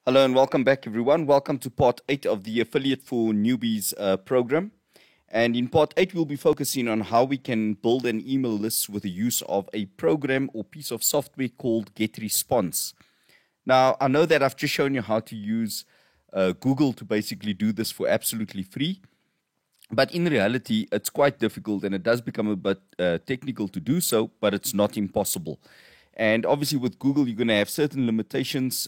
Hello and welcome back, everyone. Welcome to part 8 of the Affiliate for Newbies program. And in part 8, we'll be focusing on how we can build an email list with the use of a program or piece of software called GetResponse. Now, I know that I've just shown you how to use Google to basically do this for absolutely free. But in reality, it's quite difficult and it does become a bit technical to do so, but it's not impossible. And obviously, with Google, you're going to have certain limitations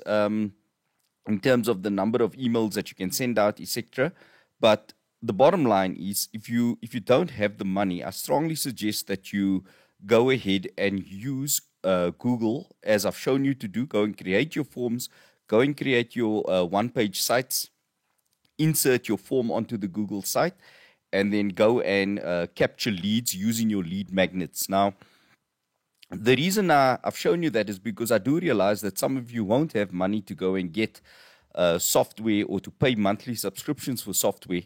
in terms of the number of emails that you can send out, etc. But the bottom line is, if you don't have the money, I strongly suggest that you go ahead and use Google, as I've shown you to do. Go and create your forms, go and create your one-page sites, insert your form onto the Google site, and then go and capture leads using your lead magnets. Now, the reason I've shown you that is because I do realize that some of you won't have money to go and get software or to pay monthly subscriptions for software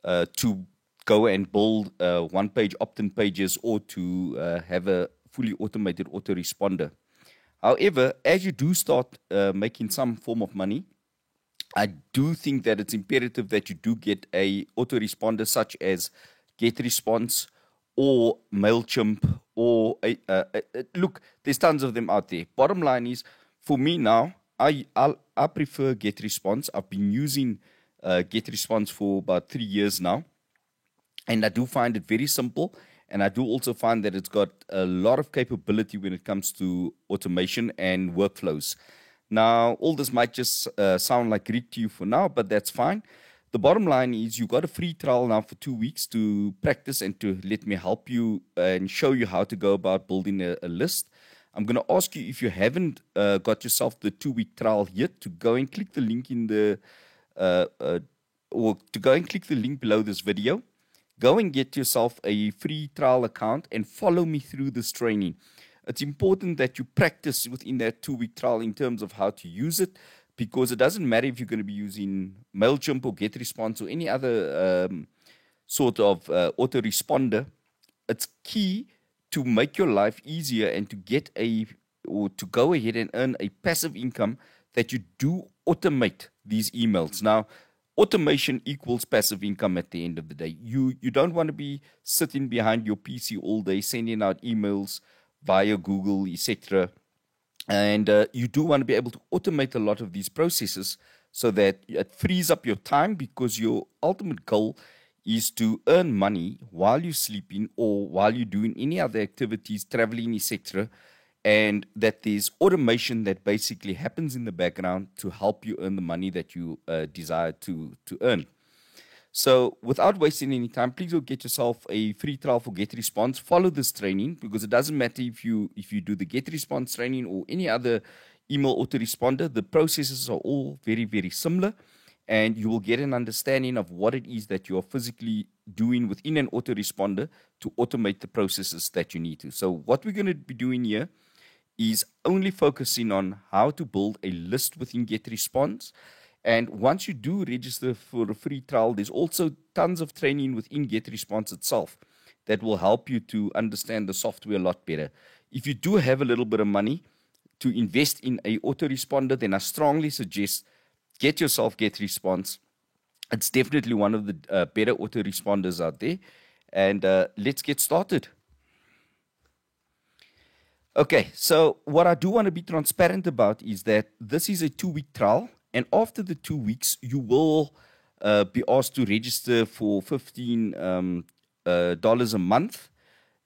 to go and build one-page opt-in pages or to have a fully automated autoresponder. However, as you do start making some form of money, I do think that it's imperative that you do get a autoresponder such as GetResponse or MailChimp or look, there's tons of them out there. Bottom line is, for me now, I prefer GetResponse. I've been using GetResponse for about 3 years now, and I do find it very simple. And I do also find that it's got a lot of capability when it comes to automation and workflows. Now, all this might just sound like Greek to you for now, but that's fine. The bottom line is, you got a free trial now for 2 weeks to practice and to let me help you and show you how to go about building a list. I'm going to ask you, if you haven't got yourself the 2-week trial yet, to go and click the link in the or to go and click the link below this video. Go and get yourself a free trial account and follow me through this training. It's important that you practice within that 2-week trial in terms of how to use it, because it doesn't matter if you're going to be using MailChimp or GetResponse or any other sort of autoresponder. It's key to make your life easier and to get or to go ahead and earn a passive income, that you do automate these emails. Now, automation equals passive income at the end of the day. You don't want to be sitting behind your PC all day sending out emails via Google, etc. And you do want to be able to automate a lot of these processes so that it frees up your time, because your ultimate goal is to earn money while you're sleeping or while you're doing any other activities, traveling, etc. And that there's automation that basically happens in the background to help you earn the money that you desire to earn. So without wasting any time, please go get yourself a free trial for GetResponse. Follow this training, because it doesn't matter if you do the GetResponse training or any other email autoresponder. The processes are all very, very similar, and you will get an understanding of what it is that you are physically doing within an autoresponder to automate the processes that you need to. So what we're going to be doing here is only focusing on how to build a list within GetResponse. And once you do register for a free trial, there's also tons of training within GetResponse itself that will help you to understand the software a lot better. If you do have a little bit of money to invest in a autoresponder, then I strongly suggest get yourself GetResponse. It's definitely one of the better autoresponders out there. And let's get started. Okay, so what I do want to be transparent about is that this is a 2-week trial. And after the 2 weeks, you will be asked to register for $15 a month.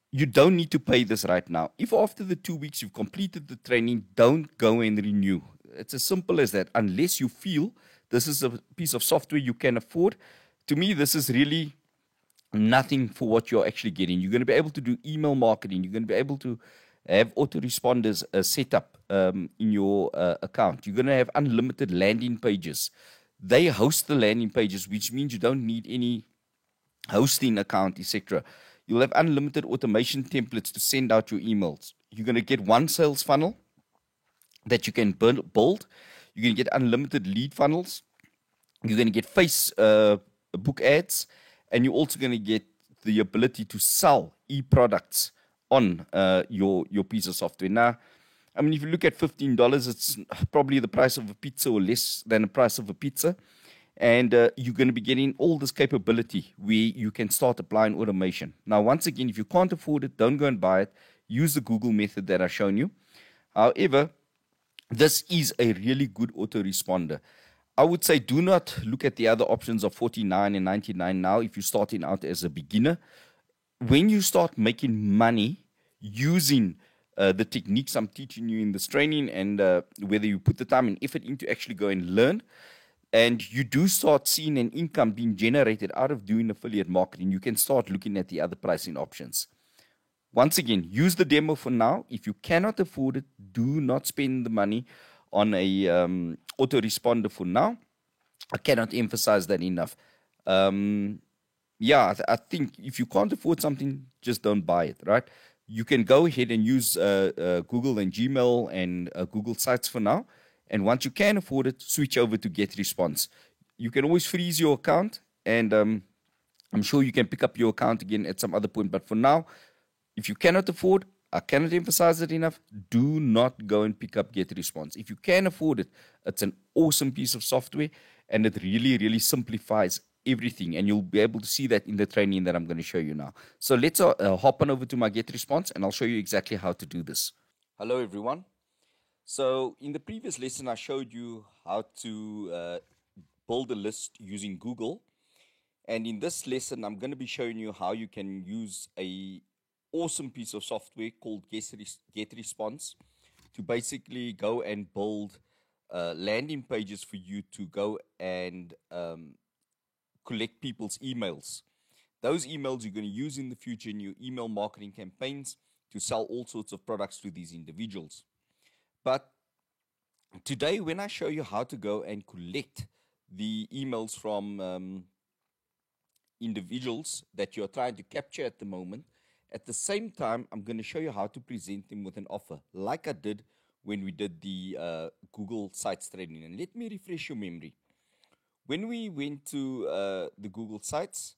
You don't need to pay this right now. If after the 2 weeks you've completed the training, don't go and renew. It's as simple as that, unless you feel this is a piece of software you can afford. To me, this is really nothing for what you're actually getting. You're going to be able to do email marketing. You're going to be able to have autoresponders set up in your account. You're going to have unlimited landing pages. They host the landing pages, which means you don't need any hosting account, etc. You'll have unlimited automation templates to send out your emails. You're going to get one sales funnel that you can build. You're going to get unlimited lead funnels. You're going to get Facebook ads, and you're also going to get the ability to sell e-products on your piece of software. Now, I mean, if you look at $15, it's probably the price of a pizza or less than the price of a pizza. And you're going to be getting all this capability where you can start applying automation. Now, once again, if you can't afford it, don't go and buy it. Use the Google method that I've shown you. However, this is a really good autoresponder. I would say do not look at the other options of 49 and 99 now if you're starting out as a beginner. When you start making money using the techniques I'm teaching you in this training, and whether you put the time and effort into actually go and learn, and you do start seeing an income being generated out of doing affiliate marketing, you can start looking at the other pricing options. Once again, use the demo for now. If you cannot afford it, do not spend the money on a autoresponder for now. I cannot emphasize that enough. I think if you can't afford something, just don't buy it, right? You can go ahead and use Google and Gmail and Google Sites for now. And once you can afford it, switch over to GetResponse. You can always freeze your account, and I'm sure you can pick up your account again at some other point. But for now, if you cannot afford, I cannot emphasize it enough, do not go and pick up GetResponse. If you can afford it, it's an awesome piece of software, and it really, really simplifies everything. And you'll be able to see that in the training that I'm going to show you now. So let's hop on over to my GetResponse, and I'll show you exactly how to do this. Hello, everyone. So in the previous lesson, I showed you how to build a list using Google. And in this lesson, I'm going to be showing you how you can use a awesome piece of software called GetResponse to basically go and build landing pages for you to go and collect people's emails. Those emails you're going to use in the future in your email marketing campaigns to sell all sorts of products to these individuals. But today, when I show you how to go and collect the emails from individuals that you're trying to capture at the moment, at the same time, I'm going to show you how to present them with an offer, like I did when we did the Google Sites training. And let me refresh your memory. When we went to the Google Sites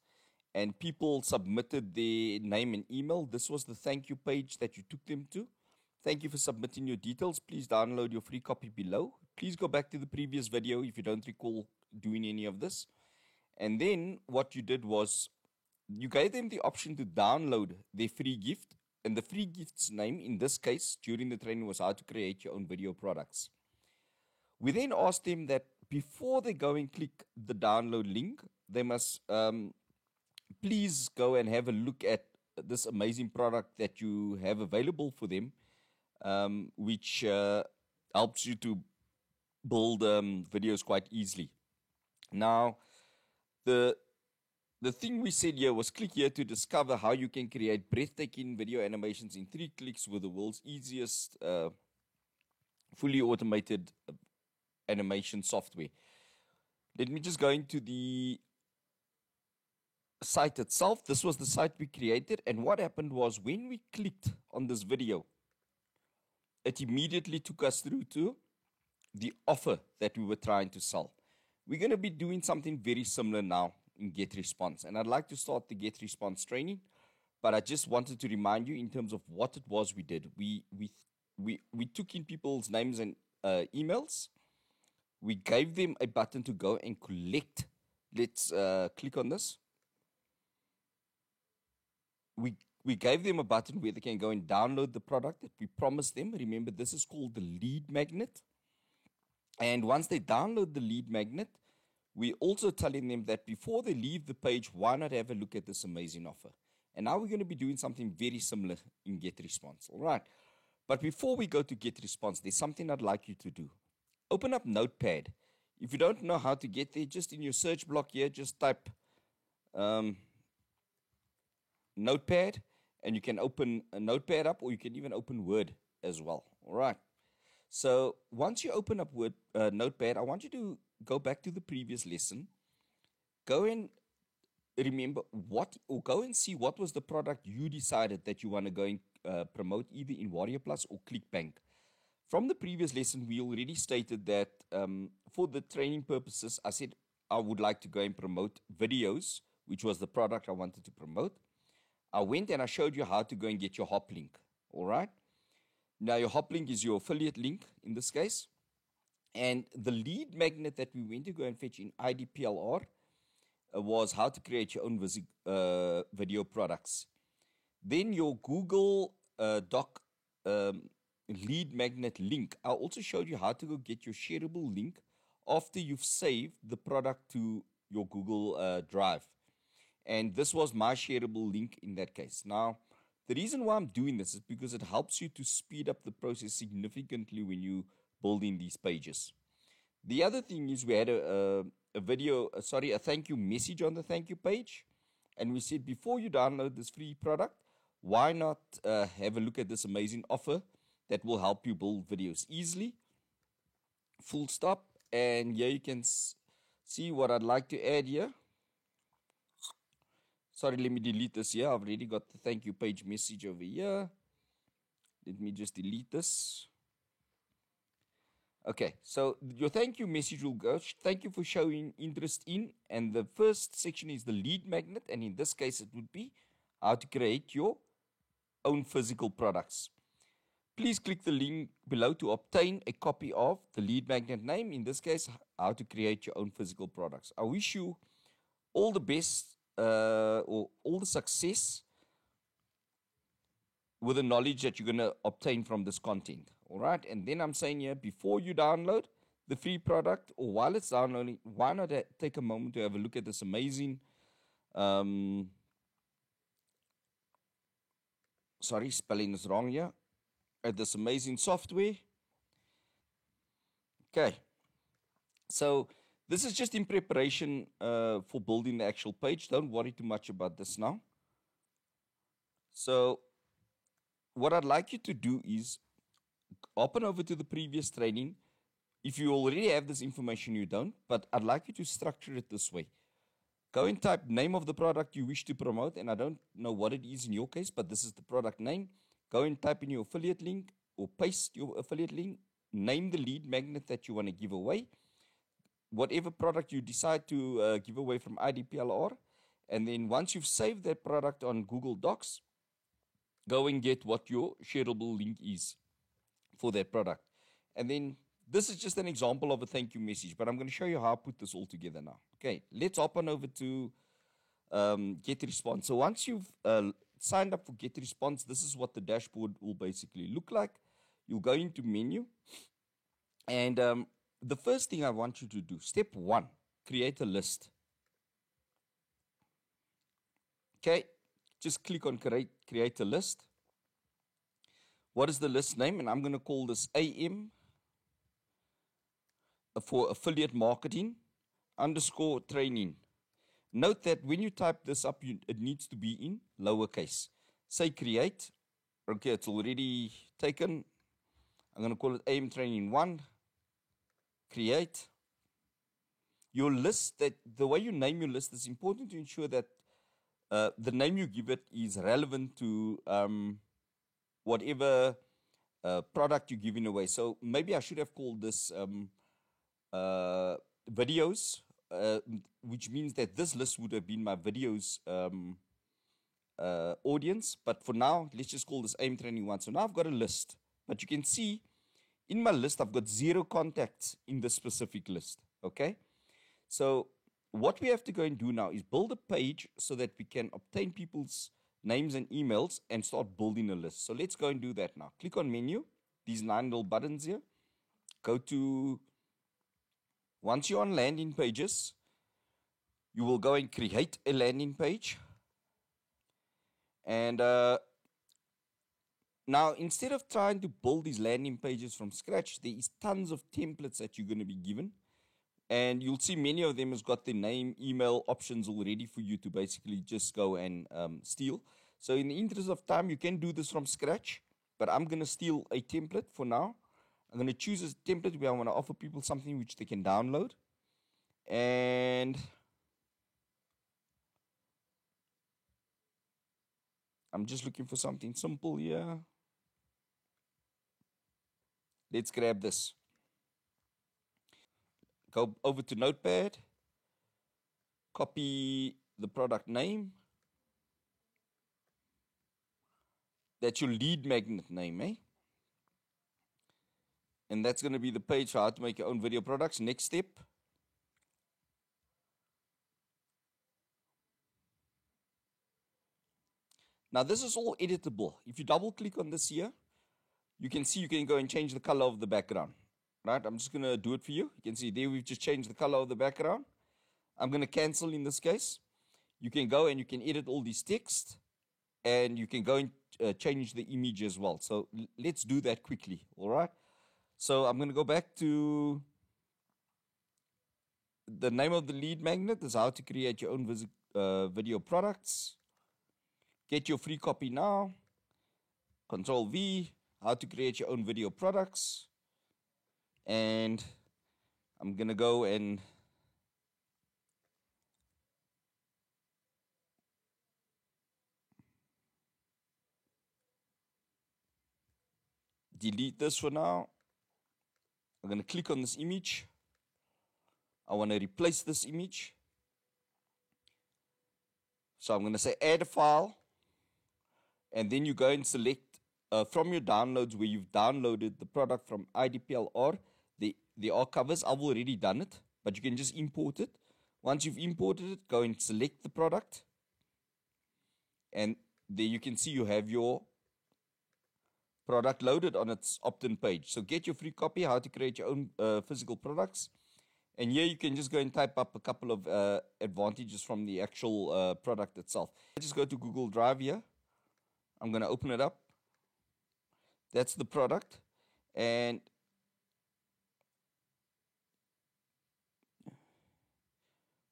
and people submitted their name and email, this was the thank you page that you took them to. Thank you for submitting your details. Please download your free copy below. Please go back to the previous video if you don't recall doing any of this. And then what you did was you gave them the option to download their free gift. And the free gift's name, in this case, during the training, was how to create your own video products. We then asked them that before they go and click the download link, they must please go and have a look at this amazing product that you have available for them, which helps you to build videos quite easily. Now, the thing we said here was click here to discover how you can create breathtaking video animations in 3 clicks with the world's easiest fully automated animation software. Let me just go into the site itself. This was the site we created, and what happened was when we clicked on this video, it immediately took us through to the offer that we were trying to sell. We're going to be doing something very similar now in GetResponse, and I'd like to start the GetResponse training, but I just wanted to remind you in terms of what it was we did. We took in people's names and emails. We gave them a button to go and collect. Let's click on this. We gave them a button where they can go and download the product that we promised them. Remember, this is called the lead magnet. And once they download the lead magnet, we're also telling them that before they leave the page, why not have a look at this amazing offer? And now we're going to be doing something very similar in GetResponse. All right. But before we go to GetResponse, there's something I'd like you to do. Open up Notepad. If you don't know how to get there, just in your search block here, just type Notepad, and you can open a Notepad up, or you can even open Word as well. All right. So once you open up Word, Notepad, I want you to go back to the previous lesson. Go and remember go and see what was the product you decided that you want to go and promote either in Warrior Plus or ClickBank. From the previous lesson, we already stated that for the training purposes, I said I would like to go and promote videos, which was the product I wanted to promote. I went and I showed you how to go and get your hop link. All right. Now your hop link is your affiliate link in this case. And the lead magnet that we went to go and fetch in IDPLR was how to create your own video products. Then your Google Doc lead magnet link. I also showed you how to go get your shareable link after you've saved the product to your Google Drive. And this was my shareable link in that case. Now, the reason why I'm doing this is because it helps you to speed up the process significantly when you building these pages. The other thing is we had a thank you message on the thank you page. And we said, before you download this free product, why not have a look at this amazing offer that will help you build videos easily. Full stop. And here you can see what I'd like to add here. Sorry, let me delete this here. I've already got the thank you page message over here. Let me just delete this. Okay, so your thank you message will go, thank you for showing interest in, and the first section is the lead magnet, and in this case it would be how to create your own physical products. Please click the link below to obtain a copy of the lead magnet name, in this case, how to create your own physical products. I wish you all the best or all the success with the knowledge that you're going to obtain from this content. All right. And then I'm saying here, before you download the free product or while it's downloading, why not take a moment to have a look at this amazing, sorry, spelling is wrong here, at this amazing software. Okay. So this is just in preparation for building the actual page. Don't worry too much about this now. So what I'd like you to do is open over to the previous training. If you already have this information, you don't, but I'd like you to structure it this way. Go and type name of the product you wish to promote, and I don't know what it is in your case, but this is the product name. Go and type in your affiliate link or paste your affiliate link. Name the lead magnet that you want to give away. Whatever product you decide to give away from IDPLR. And then once you've saved that product on Google Docs, go and get what your shareable link is for that product. And then this is just an example of a thank you message, but I'm going to show you how I put this all together now. Okay, let's hop on over to GetResponse. So once you've signed up for GetResponse, this is what the dashboard will basically look like. You'll go into menu, and the first thing I want you to do, step 1, create a list. Okay, just click on create a list. What is the list name? And I'm going to call this AM for affiliate marketing _ training. Note that when you type this up, it needs to be in lowercase. Say create. Okay, it's already taken. I'm going to call it AM training 1. Create. Your list, that the way you name your list, is important to ensure that the name you give it is relevant to whatever product you're giving away. So maybe I should have called this videos, which means that this list would have been my videos audience. But for now, let's just call this AM Training 1. So now I've got a list. But you can see in my list, I've got 0 contacts in this specific list. Okay? So what we have to go and do now is build a page so that we can obtain people's names and emails and start building a list. So let's go and do that now. Click on menu, these 9 little buttons here. Go to, once you're on landing pages, you will go and create a landing page. And now, instead of trying to build these landing pages from scratch, there is tons of templates that you're going to be given. And you'll see many of them has got the name, email options already for you to basically just go and steal. So in the interest of time, you can do this from scratch. But I'm going to steal a template for now. I'm going to choose a template where I want to offer people something which they can download. And I'm just looking for something simple here. Let's grab this. Go over to Notepad. Copy the product name. That's your lead magnet name, eh? And that's going to be the page for how to make your own video products. Next step. Now, this is all editable. If you double click on this here, you can see you can go and change the color of the background. Right? I'm just going to do it for you. You can see there we've just changed the color of the background. I'm going to cancel in this case. You can go and you can edit all these text, and you can go and change the image as well. So let's do that quickly. All right. So I'm going to go back to the name of the lead magnet is how to create your own video products. Get your free copy now. Control V, how to create your own video products. And I'm going to go and delete this for now. I'm going to click on this image. I want to replace this image. So I'm going to say add a file. And then you go and select from your downloads where you've downloaded the product from IDPL or the archives. I've already done it, but you can just import it. Once you've imported it, go and select the product. And there you can see you have your product loaded on its opt-in page. So get your free copy, how to create your own physical products. And here you can just go and type up a couple of advantages from the actual product itself. Just go to Google Drive here. I'm going to open it up. That's the product. And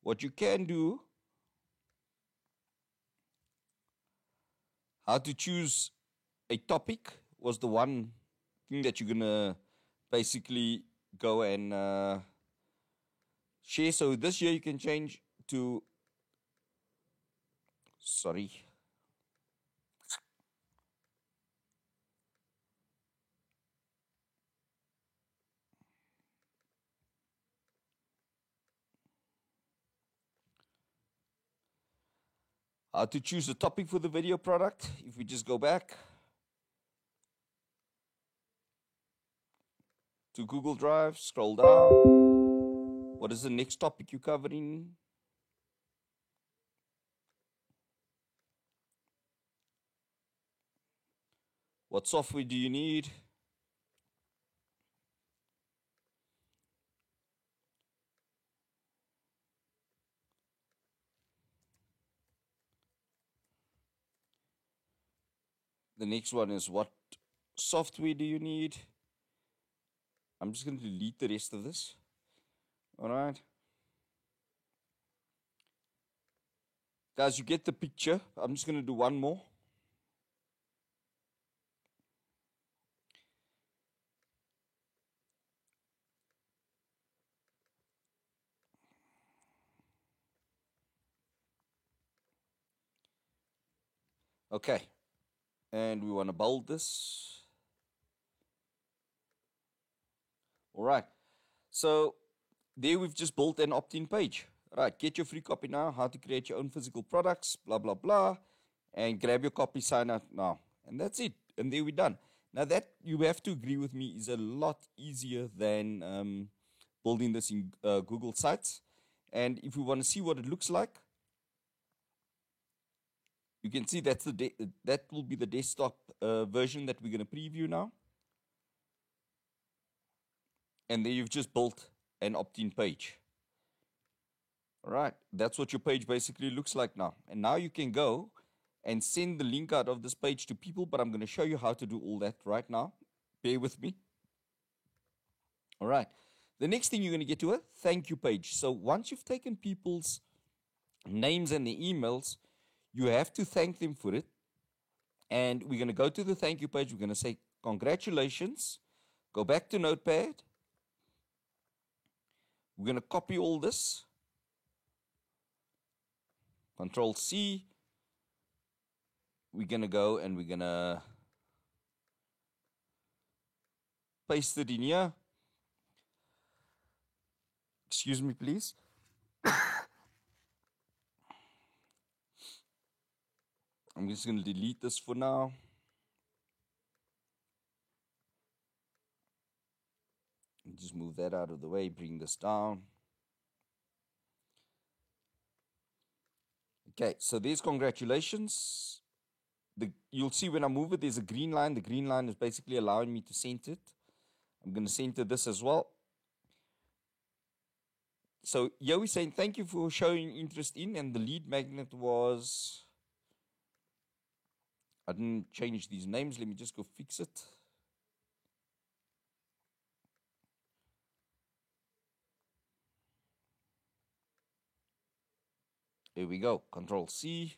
what you can do, how to choose a topic was the one thing that you're going to basically go and share. So this year you can change to, sorry. How to choose a topic for the video product. If we just go back to Google Drive, scroll down. What is the next topic you're covering? What software do you need? The next one is what software do you need? I'm just going to delete the rest of this. All right. Guys, you get the picture. I'm just going to do one more. Okay. And we want to bold this. All right. So there we've just built an opt-in page. All right. Get your free copy now. How to create your own physical products. Blah, blah, blah. And grab your copy, sign up now. And that's it. And there we're done. Now that, you have to agree with me, is a lot easier than building this in Google Sites. And if we want to see what it looks like, you can see that's that will be the desktop version that we're going to preview now. And there you've just built an opt-in page. All right, that's what your page basically looks like now. And now you can go and send the link out of this page to people, but I'm going to show you how to do all that right now. Bear with me. All right, the next thing you're going to get to a thank you page. So once you've taken people's names and their emails, you have to thank them for it. And we're going to go to the thank you page. We're going to say, congratulations. Go back to Notepad. We're going to copy all this. Control C. We're going to go and we're going to paste it in here. Excuse me, please. I'm just going to delete this for now. Just move that out of the way, bring this down. Okay, so there's congratulations. You'll see when I move it, there's a green line. The green line is basically allowing me to center it. I'm going to center this as well. So here we're saying thank you for showing interest in, and the lead magnet was, I didn't change these names. Let me just go fix it. Here we go. Control C.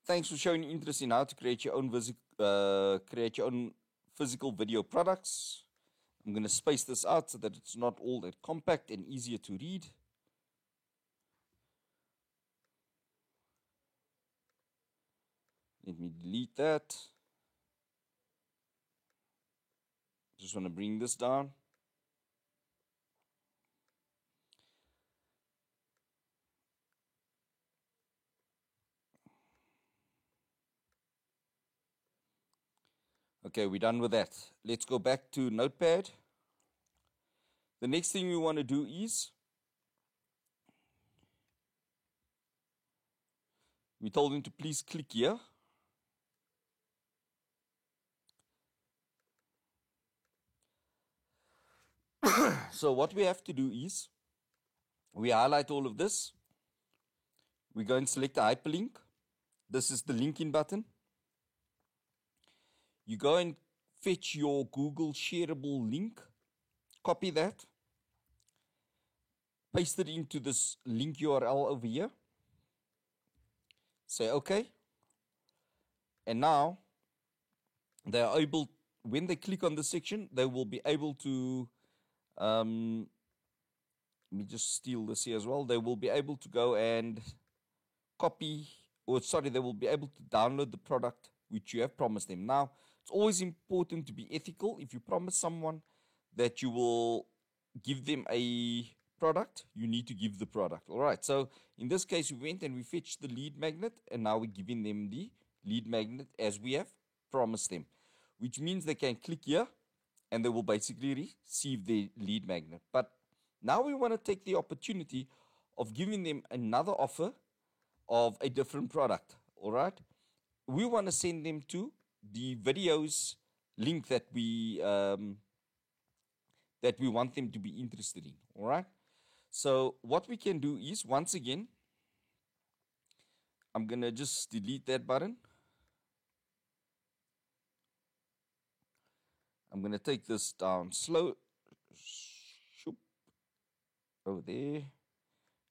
Thanks for showing interest in how to create your own physical video products. I'm going to space this out so that it's not all that compact and easier to read. Let me delete that. Just want to bring this down. Okay, we're done with that. Let's go back to Notepad. The next thing we want to do is, we told him to please click here. So what we have to do is, we highlight all of this. We go and select a hyperlink. This is the linking button. You go and fetch your Google shareable link. Copy that. Paste it into this link URL over here. Say OK. And now, they are able, when they click on this section, they will be able to, let me just steal this here as well. They will be able to go and copy, or sorry, they will be able to download the product which you have promised them. Now, it's always important to be ethical. If you promise someone that you will give them a product, you need to give the product. All right, so in this case, we went and we fetched the lead magnet, and now we're giving them the lead magnet as we have promised them, which means they can click here and they will basically receive the lead magnet. But now we want to take the opportunity of giving them another offer of a different product. All right, we want to send them to the videos link that we want them to be interested in. All right, so what we can do is, once again, I'm gonna just delete that button. I'm gonna take this down slow. Shoop. Over there.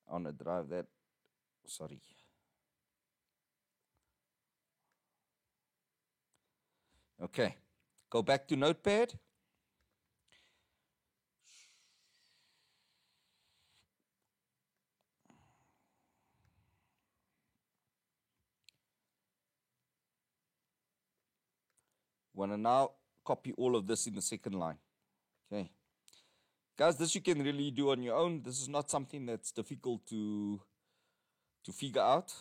I wanna drive that. Sorry. Okay, go back to Notepad. Want to now copy all of this in the second line. Okay, guys, this you can really do on your own. This is not something that's difficult to figure out.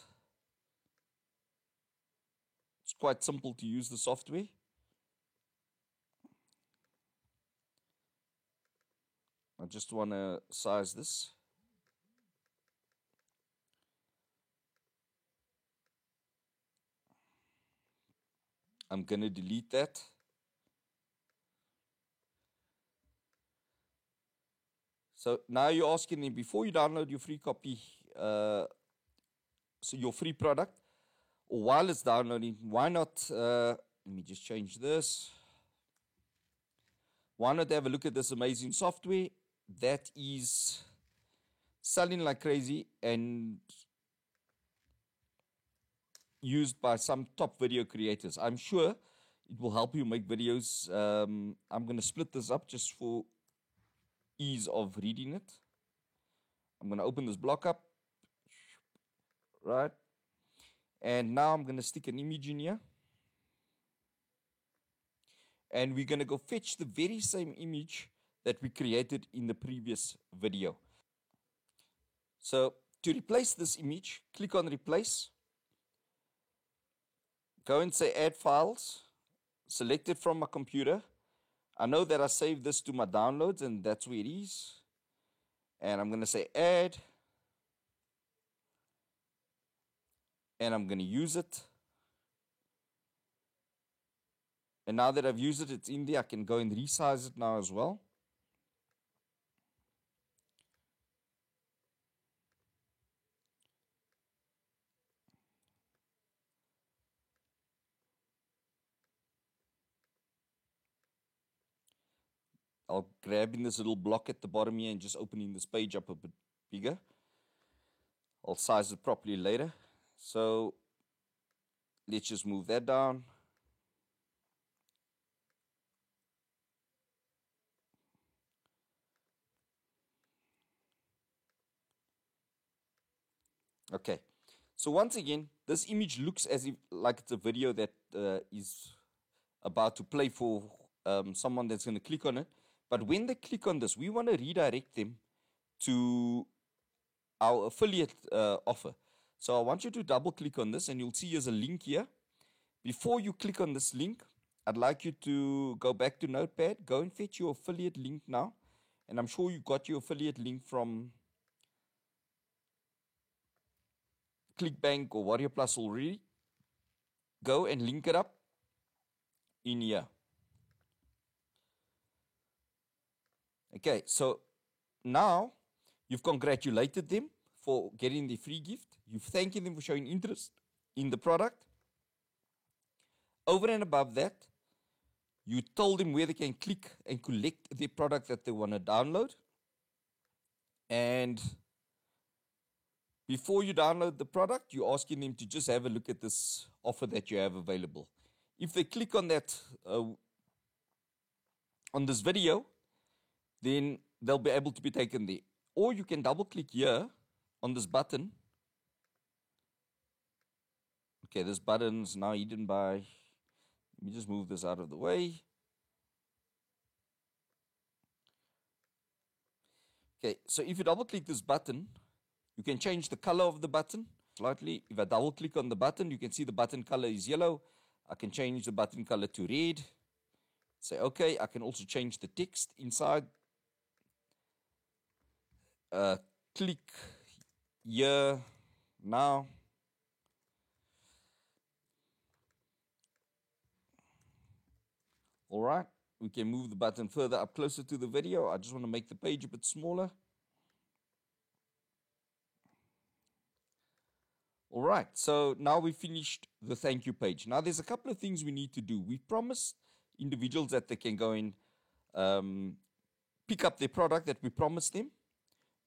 It's quite simple to use the software. I just want to size this. I'm going to delete that. So now you're asking them, before you download your free copy, so your free product, or while it's downloading, why not, let me just change this. Why not have a look at this amazing software that is selling like crazy and used by some top video creators. I'm sure it will help you make videos. I'm going to split this up just for ease of reading it. I'm going to open this block up, right? And now I'm going to stick an image in here. and we're going to go fetch the very same image that we created in the previous video. So to replace this image, click on replace, go and say add files, select it from my computer. I know that I saved this to my downloads, and that's where it is. And I'm going to say add, and I'm going to use it. And now that I've used it, it's in there. I can go and resize it now as well. I'll grab in this little block at the bottom here and just opening this page up a bit bigger. I'll size it properly later. So let's just move that down. Okay. So once again, this image looks as if like it's a video that is about to play for someone that's going to click on it. But when they click on this, we want to redirect them to our affiliate offer. So I want you to double click on this, and you'll see there's a link here. Before you click on this link, I'd like you to go back to Notepad, go and fetch your affiliate link now. And I'm sure you got your affiliate link from ClickBank or Warrior Plus already. Go and link it up in here. Okay, so now you've congratulated them for getting the free gift. You've thanked them for showing interest in the product. Over and above that, you told them where they can click and collect the product that they want to download. And before you download the product, you're asking them to just have a look at this offer that you have available. If they click on that, on this video, then they'll be able to be taken there. Or you can double click here on this button. Okay, this button is now hidden by, let me just move this out of the way. Okay, so if you double click this button, you can change the color of the button slightly. If I double click on the button, you can see the button color is yellow. I can change the button color to red. Say okay. I can also change the text inside. Click here now. All right, we can move the button further up closer to the video. I just want to make the page a bit smaller. All right, so now we finished the thank you page. Now there's a couple of things we need to do. We promised individuals that they can go and pick up their product that we promised them.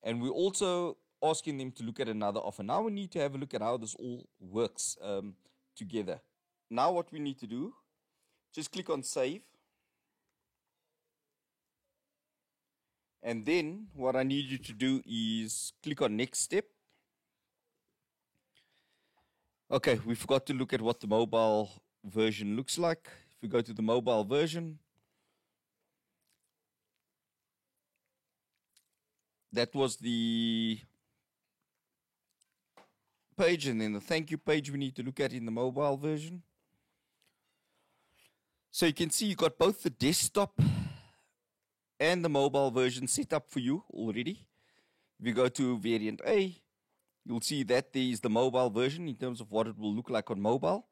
And we're also asking them to look at another offer. Now we need to have a look at how this all works together. Now what we need to do, just click on save. And then what I need you to do is click on next step. Okay, we forgot to look at what the mobile version looks like. If we go to the mobile version, that was the page, and then the thank you page we need to look at in the mobile version. So you can see you got both the desktop and the mobile version set up for you already. If you go to variant A, you'll see that there is the mobile version in terms of what it will look like on mobile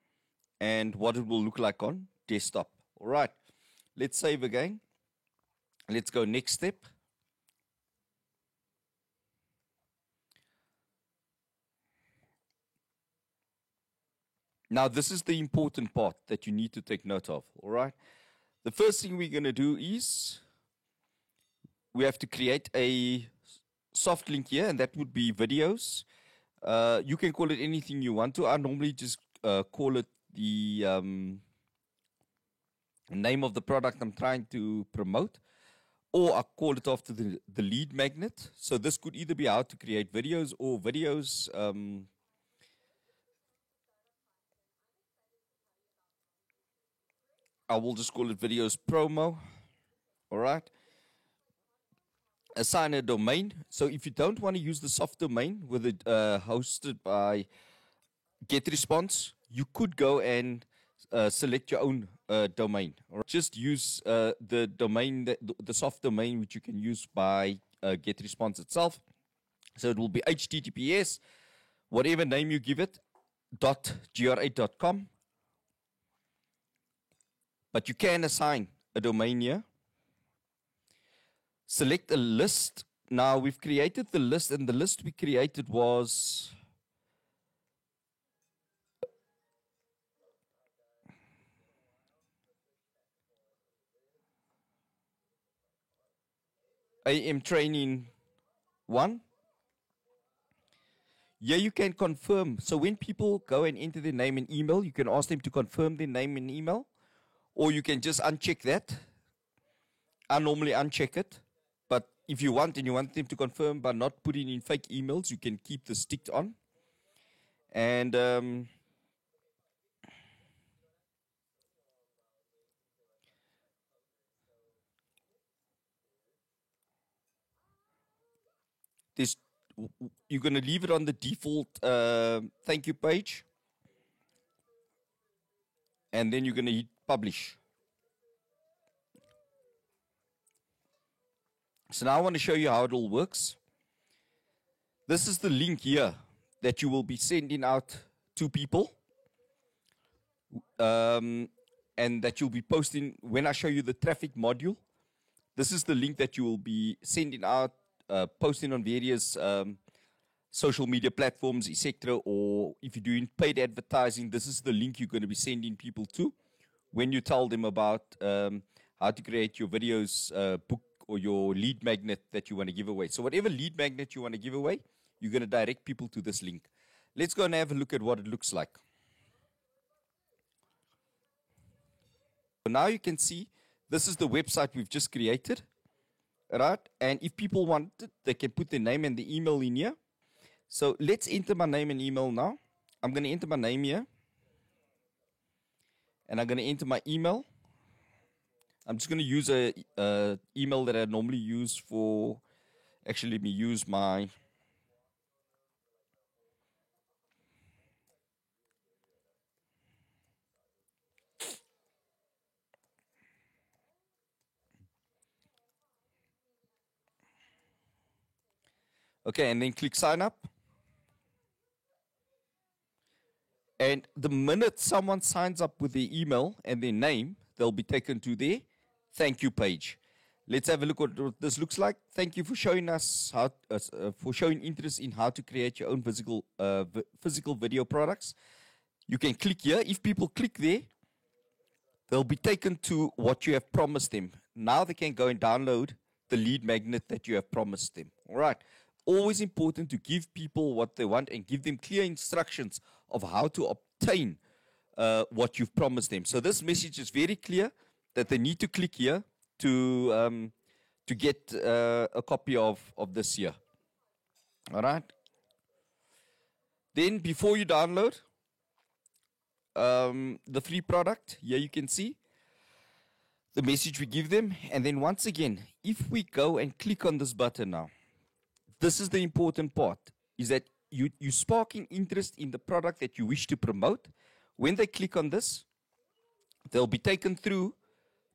and what it will look like on desktop. All right, let's save again. Let's go next step. Now, this is the important part that you need to take note of, all right? The first thing we're going to do is we have to create a soft link here, and that would be videos. You can call it anything you want to. I normally just call it the name of the product I'm trying to promote, or I call it after the lead magnet. So this could either be how to create videos or videos. I will just call it videos promo. All right. Assign a domain. So if you don't want to use the soft domain with it hosted by GetResponse, you could go and select your own domain. Or just use the domain, the soft domain, which you can use by GetResponse itself. So it will be HTTPS, whatever name you give it, .gr8.com. But you can assign a domain here. Select a list. Now we've created the list, and the list we created was AM Training 1. Here you can confirm. So when people go and enter their name and email, you can ask them to confirm their name and email, or you can just uncheck that. I normally uncheck it. But if you want and you want them to confirm by not putting in fake emails, you can keep this ticked on. And you're going to leave it on the default thank you page. And then you're going to hit publish. So now I want to show you how it all works. This is the link here that you will be sending out to people. And that you'll be posting when I show you the traffic module. This is the link that you will be sending out, posting on various social media platforms, etc. Or if you're doing paid advertising, this is the link you're going to be sending people to when you tell them about how to create your videos book or your lead magnet that you want to give away. So whatever lead magnet you want to give away, you're going to direct people to this link. Let's go and have a look at what it looks like. So now you can see this is the website we've just created, right? And if people want it, they can put their name and the email in here. So let's enter my name and email now. I'm going to enter my name here. And I'm going to enter my email. I'm just going to use a email that I normally use for, actually let me use my, okay, and then click sign up. And the minute someone signs up with their email and their name, they'll be taken to their thank you page. Let's have a look at what this looks like. Thank you for showing us how, for showing interest in how to create your own physical video products. You can click here. If people click there, they'll be taken to what you have promised them. Now they can go and download the lead magnet that you have promised them. All right. Always important to give people what they want and give them clear instructions of how to obtain what you've promised them. So this message is very clear that they need to click here to get a copy of this here. All right. Then before you download the free product, here you can see the message we give them. And then once again, if we go and click on this button now, this is the important part, is that you're sparking interest in the product that you wish to promote. When they click on this, they'll be taken through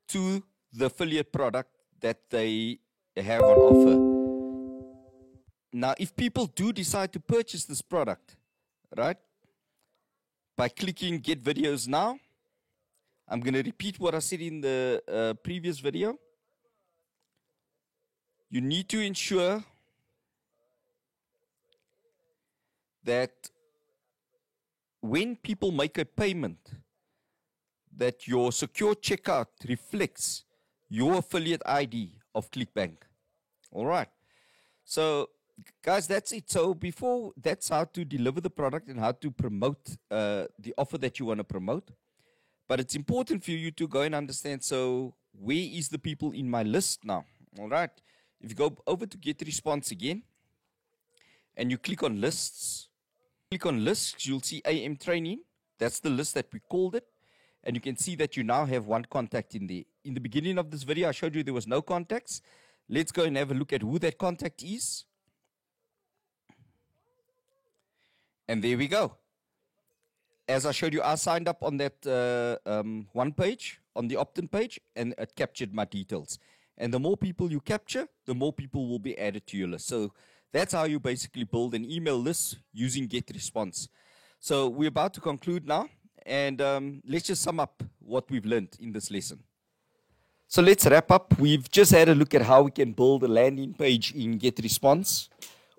to the affiliate product that they have on offer. Now, if people do decide to purchase this product, right, by clicking Get Videos Now, I'm going to repeat what I said in the previous video. You need to ensure that when people make a payment, that your secure checkout reflects your affiliate ID of ClickBank. All right. So, guys, that's it. So that's how to deliver the product and how to promote the offer that you want to promote. But it's important for you to go and understand, so where is the people in my list now? All right. If you go over to GetResponse again, and you click on lists, you'll see AM Training. That's the list that we called it. And you can see that you now have one contact in there. In the beginning of this video, I showed you there was no contacts. Let's go and have a look at who that contact is. And there we go. As I showed you, I signed up on that one page, on the opt-in page, and it captured my details. And the more people you capture, the more people will be added to your list. So that's how you basically build an email list using GetResponse. So we're about to conclude now, and let's just sum up what we've learned in this lesson. So let's wrap up. We've just had a look at how we can build a landing page in GetResponse.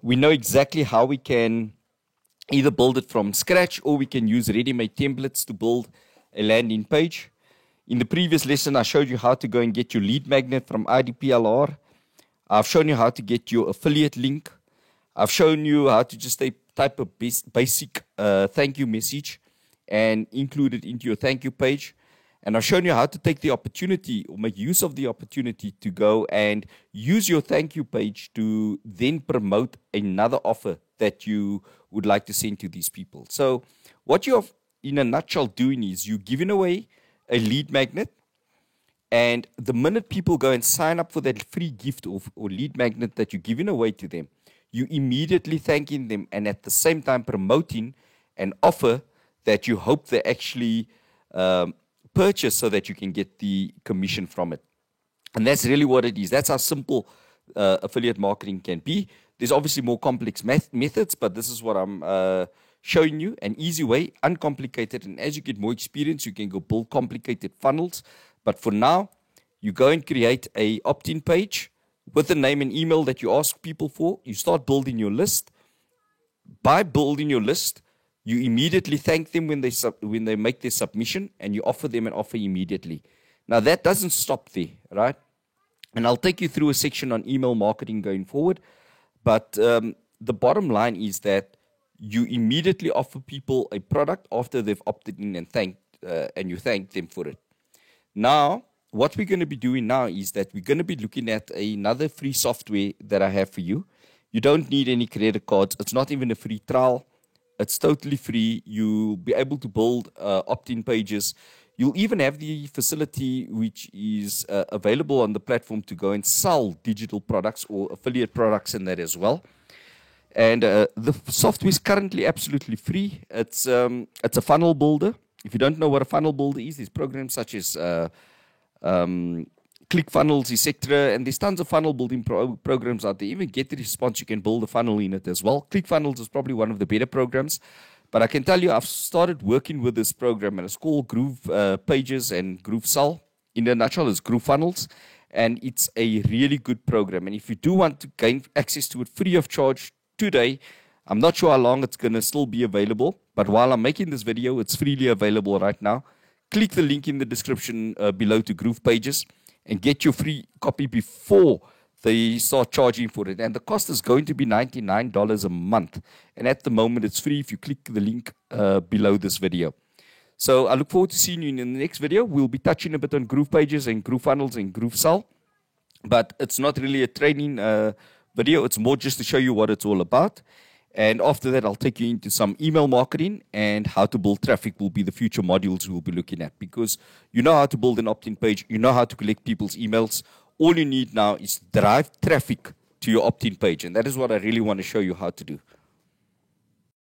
We know exactly how we can either build it from scratch, or we can use ready-made templates to build a landing page. In the previous lesson, I showed you how to go and get your lead magnet from IDPLR. I've shown you how to get your affiliate link. I've shown you how to just type a basic thank you message and include it into your thank you page. And I've shown you how to take the opportunity or make use of the opportunity to go and use your thank you page to then promote another offer that you would like to send to these people. So what you're in a nutshell doing is you're giving away a lead magnet, and the minute people go and sign up for that free gift or lead magnet that you're giving away to them, you immediately thanking them and at the same time promoting an offer that you hope they actually purchase so that you can get the commission from it. And that's really what it is. That's how simple affiliate marketing can be. There's obviously more complex methods, but this is what I'm showing you, an easy way, uncomplicated. And as you get more experience, you can go build complicated funnels. But for now, you go and create a opt-in page with the name and email that you ask people for. You start building your list. By building your list, you immediately thank them when they make their submission, and you offer them an offer immediately. Now, that doesn't stop there, right? And I'll take you through a section on email marketing going forward. But the bottom line is that you immediately offer people a product after they've opted in and you thank them for it. Now, what we're going to be doing now is that we're going to be looking at another free software that I have for you. You don't need any credit cards. It's not even a free trial. It's totally free. You'll be able to build opt-in pages. You'll even have the facility which is available on the platform to go and sell digital products or affiliate products in that as well. And the software is currently absolutely free. It's a funnel builder. If you don't know what a funnel builder is, there's programs such as ClickFunnels, etc. And there's tons of funnel building programs out there. Even GetResponse, you can build a funnel in it as well. ClickFunnels is probably one of the better programs. But I can tell you, I've started working with this program, and it's called Groove Pages and Groove Sell. In a nutshell, it's Groove Funnels. And it's a really good program. And if you do want to gain access to it free of charge today, I'm not sure how long it's going to still be available. But while I'm making this video, it's freely available right now. Click the link in the description below to Groove Pages and get your free copy before they start charging for it. And the cost is going to be $99 a month. And at the moment, it's free if you click the link below this video. So I look forward to seeing you in the next video. We'll be touching a bit on Groove Pages and Groove Funnels and Groove Sell. But it's not really a training video. It's more just to show you what it's all about. And after that, I'll take you into some email marketing, and how to build traffic will be the future modules we'll be looking at. Because you know how to build an opt-in page. You know how to collect people's emails. All you need now is drive traffic to your opt-in page. And that is what I really want to show you how to do.